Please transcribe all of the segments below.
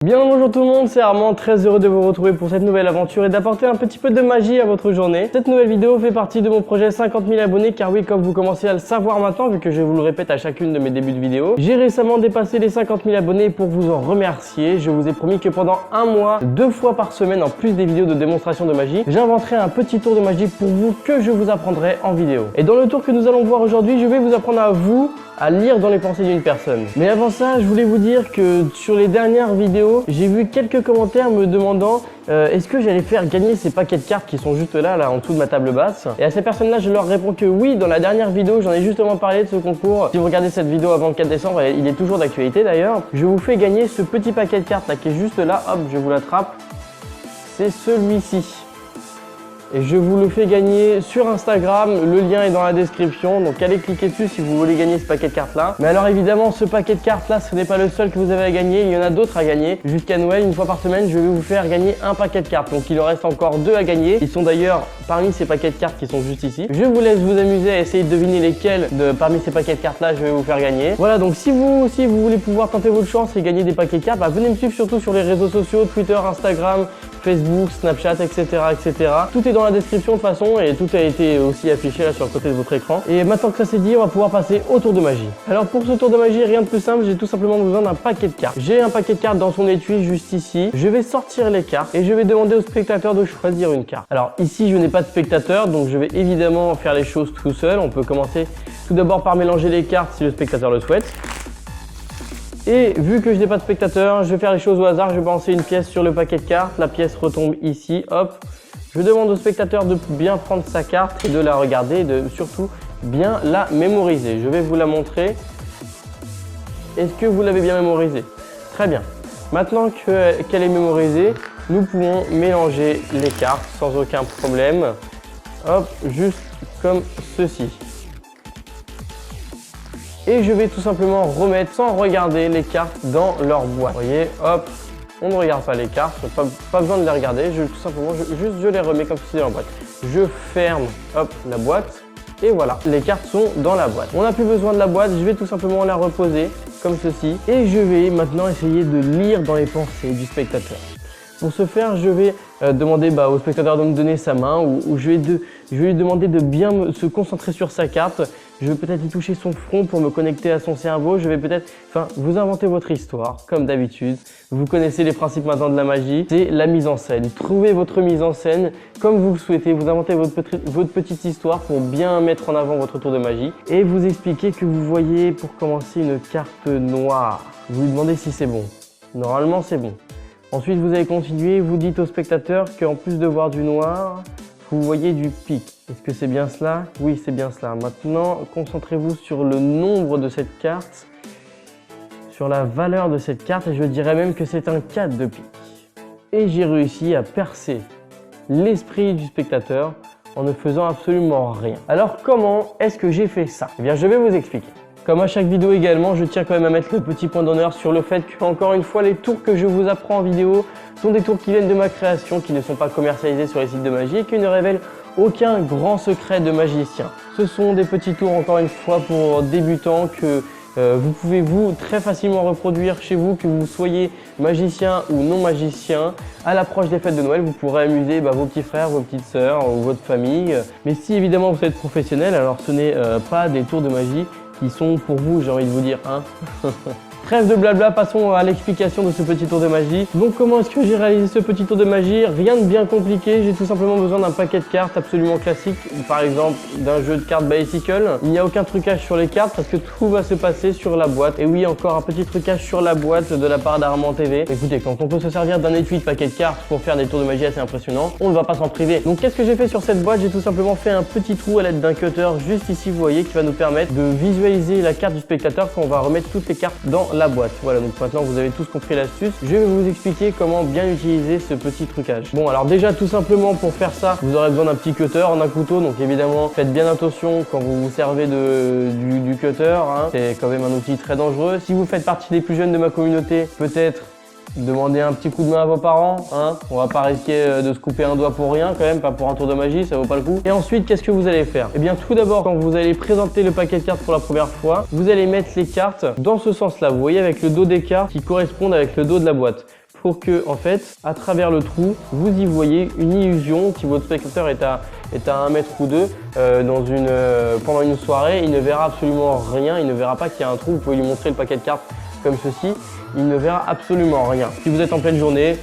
Bien bonjour tout le monde, c'est Armand, très heureux de vous retrouver pour cette nouvelle aventure et d'apporter un petit peu de magie à votre journée. Cette nouvelle vidéo fait partie de mon projet 50 000 abonnés car oui, comme vous commencez à le savoir maintenant, vu que je vous le répète à chacune de mes débuts de vidéo, j'ai récemment dépassé les 50 000 abonnés. Pour vous en remercier, je vous ai promis que pendant un mois, 2 fois par semaine, en plus des vidéos de démonstration de magie, j'inventerai un petit tour de magie pour vous que je vous apprendrai en vidéo. Et dans le tour que nous allons voir aujourd'hui, je vais vous apprendre à vous à lire dans les pensées d'une personne. Mais avant ça, je voulais vous dire que sur les dernières vidéos, j'ai vu quelques commentaires me demandant est-ce que j'allais faire gagner ces paquets de cartes qui sont juste là en dessous de ma table basse. Et à ces personnes-là, je leur réponds que oui, dans la dernière vidéo, j'en ai justement parlé de ce concours. Si vous regardez cette vidéo avant le 4 décembre, il est toujours d'actualité d'ailleurs. Je vous fais gagner ce petit paquet de cartes là qui est juste là. Hop, je vous l'attrape. C'est celui-ci. Et je vous le fais gagner sur Instagram, le lien est dans la description, donc allez cliquer dessus si vous voulez gagner ce paquet de cartes là. Mais alors évidemment, ce paquet de cartes là, ce n'est pas le seul que vous avez à gagner, il y en a d'autres à gagner. Jusqu'à Noël, une fois par semaine, je vais vous faire gagner un paquet de cartes, donc il en reste encore 2 à gagner. Ils sont d'ailleurs parmi ces paquets de cartes qui sont juste ici. Je vous laisse vous amuser à essayer de deviner lesquels parmi ces paquets de cartes là je vais vous faire gagner. Voilà, donc si vous aussi vous voulez pouvoir tenter votre chance et gagner des paquets de cartes, venez me suivre surtout sur les réseaux sociaux, Twitter, Instagram, Facebook, Snapchat, etc. etc. Tout est dans la description de toute façon et tout a été aussi affiché là sur le côté de votre écran. Et maintenant que ça c'est dit, on va pouvoir passer au tour de magie. Alors pour ce tour de magie, rien de plus simple, j'ai tout simplement besoin d'un paquet de cartes. J'ai un paquet de cartes dans son étui juste ici. Je vais sortir les cartes et je vais demander au spectateur de choisir une carte. Alors ici je n'ai pas de spectateur, donc je vais évidemment faire les choses tout seul. On peut commencer tout d'abord par mélanger les cartes si le spectateur le souhaite. Et vu que je n'ai pas de spectateur, je vais faire les choses au hasard. Je vais balancer une pièce sur le paquet de cartes. La pièce retombe ici, hop. Je demande au spectateur de bien prendre sa carte et de la regarder et de surtout bien la mémoriser. Je vais vous la montrer. Est-ce que vous l'avez bien mémorisée? Très bien. Maintenant qu'elle est mémorisée, nous pouvons mélanger les cartes sans aucun problème. Hop, juste comme ceci. Et je vais tout simplement remettre sans regarder les cartes dans leur boîte. Vous voyez, hop, on ne regarde pas les cartes, pas besoin de les regarder, tout simplement, je les remets comme ceci dans la boîte. Je ferme, hop, la boîte et voilà, les cartes sont dans la boîte. On n'a plus besoin de la boîte, je vais tout simplement la reposer comme ceci. Et je vais maintenant essayer de lire dans les pensées du spectateur. Pour ce faire, je vais demander au spectateur de me donner sa main ou je vais lui demander de bien se concentrer sur sa carte. Je vais peut-être lui toucher son front pour me connecter à son cerveau. Je vais peut-être, vous inventez votre histoire, comme d'habitude. Vous connaissez les principes maintenant de la magie. C'est la mise en scène. Trouvez votre mise en scène comme vous le souhaitez. Vous inventez votre petite histoire pour bien mettre en avant votre tour de magie. Et vous expliquez que vous voyez, pour commencer, une carte noire. Vous lui demandez si c'est bon. Normalement, c'est bon. Ensuite, vous allez continuer, vous dites au spectateur qu'en plus de voir du noir, vous voyez du pic. Est-ce que c'est bien cela? Oui, c'est bien cela. Maintenant, concentrez-vous sur le nombre de cette carte, sur la valeur de cette carte, et je dirais même que c'est un 4 de pique. Et j'ai réussi à percer l'esprit du spectateur en ne faisant absolument rien. Alors, comment est-ce que j'ai fait ça? Eh bien, je vais vous expliquer. Comme à chaque vidéo également, je tiens quand même à mettre le petit point d'honneur sur le fait que, encore une fois, les tours que je vous apprends en vidéo sont des tours qui viennent de ma création, qui ne sont pas commercialisés sur les sites de magie et qui ne révèlent aucun grand secret de magicien. Ce sont des petits tours, encore une fois, pour débutants que vous pouvez très facilement reproduire chez vous, que vous soyez magicien ou non magicien. À l'approche des fêtes de Noël, vous pourrez amuser vos petits frères, vos petites sœurs ou votre famille. Mais si évidemment vous êtes professionnel, alors ce n'est pas des tours de magie qui sont pour vous, j'ai envie de vous dire, hein. Trêve de blabla, passons à l'explication de ce petit tour de magie. Donc comment est-ce que j'ai réalisé ce petit tour de magie? Rien de bien compliqué, j'ai tout simplement besoin d'un paquet de cartes absolument classique, par exemple d'un jeu de cartes Bicycle. Il n'y a aucun trucage sur les cartes parce que tout va se passer sur la boîte. Et oui, encore un petit trucage sur la boîte de la part d'Armand TV. Écoutez, quand on peut se servir d'un étui de paquet de cartes pour faire des tours de magie assez impressionnants, on ne va pas s'en priver. Donc qu'est-ce que j'ai fait sur cette boîte? J'ai tout simplement fait un petit trou à l'aide d'un cutter juste ici, vous voyez, qui va nous permettre de visualiser la carte du spectateur quand on va remettre toutes les cartes dans la boîte. Voilà, donc maintenant vous avez tous compris l'astuce. Je vais vous expliquer comment bien utiliser ce petit trucage. Bon, alors déjà tout simplement pour faire ça, vous aurez besoin d'un petit cutter, d'un couteau. Donc évidemment, faites bien attention quand vous vous servez du cutter, hein. C'est quand même un outil très dangereux. Si vous faites partie des plus jeunes de ma communauté, peut-être demandez un petit coup de main à vos parents, hein. On va pas risquer de se couper un doigt pour rien quand même, pas pour un tour de magie, ça vaut pas le coup. Et ensuite, qu'est-ce que vous allez faire? Eh bien tout d'abord, quand vous allez présenter le paquet de cartes pour la première fois, vous allez mettre les cartes dans ce sens-là, vous voyez, avec le dos des cartes qui correspondent avec le dos de la boîte. pour que, en fait, à travers le trou, vous y voyez une illusion. Si votre spectateur est à 1 mètre ou 2 pendant une soirée, il ne verra absolument rien, il ne verra pas qu'il y a un trou. Vous pouvez lui montrer le paquet de cartes comme ceci, il ne verra absolument rien. Si vous êtes en pleine journée,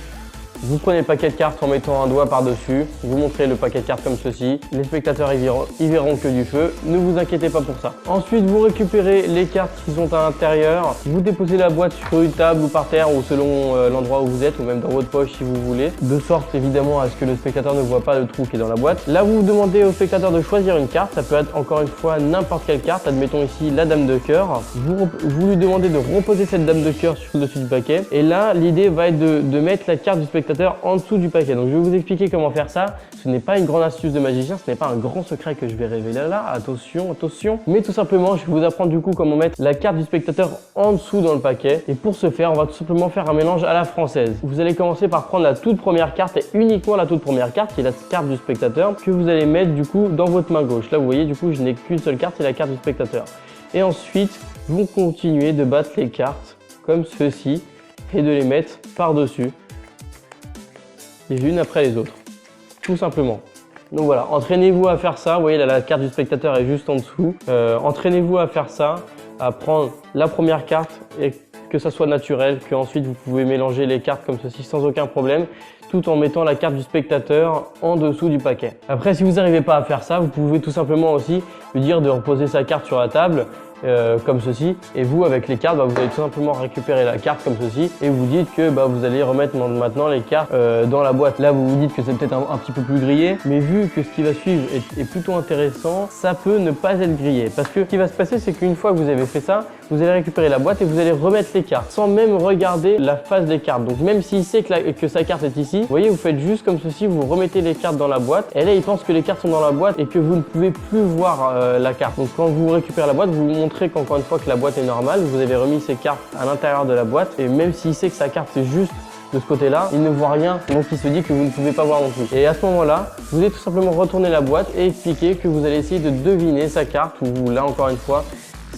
vous prenez le paquet de cartes en mettant un doigt par-dessus, vous montrez le paquet de cartes comme ceci, les spectateurs y verront que du feu, ne vous inquiétez pas pour ça. Ensuite, vous récupérez les cartes qui sont à l'intérieur, vous déposez la boîte sur une table ou par terre ou selon l'endroit où vous êtes ou même dans votre poche si vous voulez, de sorte évidemment à ce que le spectateur ne voit pas le trou qui est dans la boîte. Là, vous demandez au spectateur de choisir une carte, ça peut être encore une fois n'importe quelle carte, admettons ici la dame de cœur. Vous lui demandez de reposer cette dame de cœur sur le dessus du paquet et là, l'idée va être de mettre la carte du spectateur en dessous du paquet. Donc je vais vous expliquer comment faire ça. Ce n'est pas une grande astuce de magicien, ce n'est pas un grand secret que je vais révéler là. Attention, attention. Mais tout simplement, je vais vous apprendre du coup comment mettre la carte du spectateur en dessous dans le paquet. Et pour ce faire, on va tout simplement faire un mélange à la française. Vous allez commencer par prendre la toute première carte et uniquement la toute première carte, qui est la carte du spectateur, que vous allez mettre du coup dans votre main gauche. Là, vous voyez, du coup, je n'ai qu'une seule carte, c'est la carte du spectateur. Et ensuite, vous continuez de battre les cartes comme ceci et de les mettre par-dessus, les unes après les autres, tout simplement. Donc voilà, entraînez-vous à faire ça. Vous voyez là, la carte du spectateur est juste en dessous. Entraînez-vous à faire ça, à prendre la première carte et que ça soit naturel, qu'ensuite vous pouvez mélanger les cartes comme ceci sans aucun problème, tout en mettant la carte du spectateur en dessous du paquet. Après, si vous n'arrivez pas à faire ça, vous pouvez tout simplement aussi lui dire de reposer sa carte sur la table, comme ceci, et vous avec les cartes, vous allez tout simplement récupérer la carte comme ceci et vous dites que vous allez remettre maintenant les cartes dans la boîte. Là vous vous dites que c'est peut-être un petit peu plus grillé, mais vu que ce qui va suivre est plutôt intéressant, ça peut ne pas être grillé, parce que ce qui va se passer, c'est qu'une fois que vous avez fait ça, vous allez récupérer la boîte et vous allez remettre les cartes sans même regarder la face des cartes. Donc même s'il sait que sa carte est ici, vous voyez, vous faites juste comme ceci, vous remettez les cartes dans la boîte et là il pense que les cartes sont dans la boîte et que vous ne pouvez plus voir la carte. Donc quand vous récupérez la boîte, vous montrez qu'encore une fois que la boîte est normale, vous avez remis ces cartes à l'intérieur de la boîte et même s'il sait que sa carte c'est juste de ce côté-là, il ne voit rien, donc il se dit que vous ne pouvez pas voir non plus. Et à ce moment-là, vous allez tout simplement retourner la boîte et expliquer que vous allez essayer de deviner sa carte, ou là encore une fois,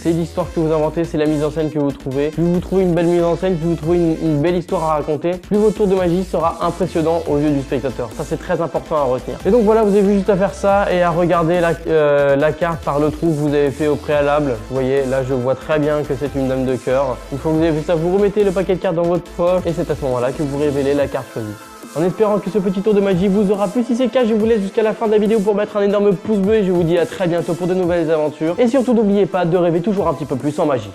c'est l'histoire que vous inventez, c'est la mise en scène que vous trouvez. Plus vous trouvez une belle mise en scène, plus vous trouvez une belle histoire à raconter, plus votre tour de magie sera impressionnant aux yeux du spectateur. Ça, c'est très important à retenir. Et donc voilà, vous avez juste à faire ça et à regarder la carte par le trou que vous avez fait au préalable. Vous voyez, là, je vois très bien que c'est une dame de cœur. Une fois que vous avez fait ça, vous remettez le paquet de cartes dans votre poche et c'est à ce moment-là que vous révélez la carte choisie. En espérant que ce petit tour de magie vous aura plu. Si c'est le cas, je vous laisse jusqu'à la fin de la vidéo pour mettre un énorme pouce bleu et je vous dis à très bientôt pour de nouvelles aventures. Et surtout, n'oubliez pas de rêver toujours un petit peu plus en magie.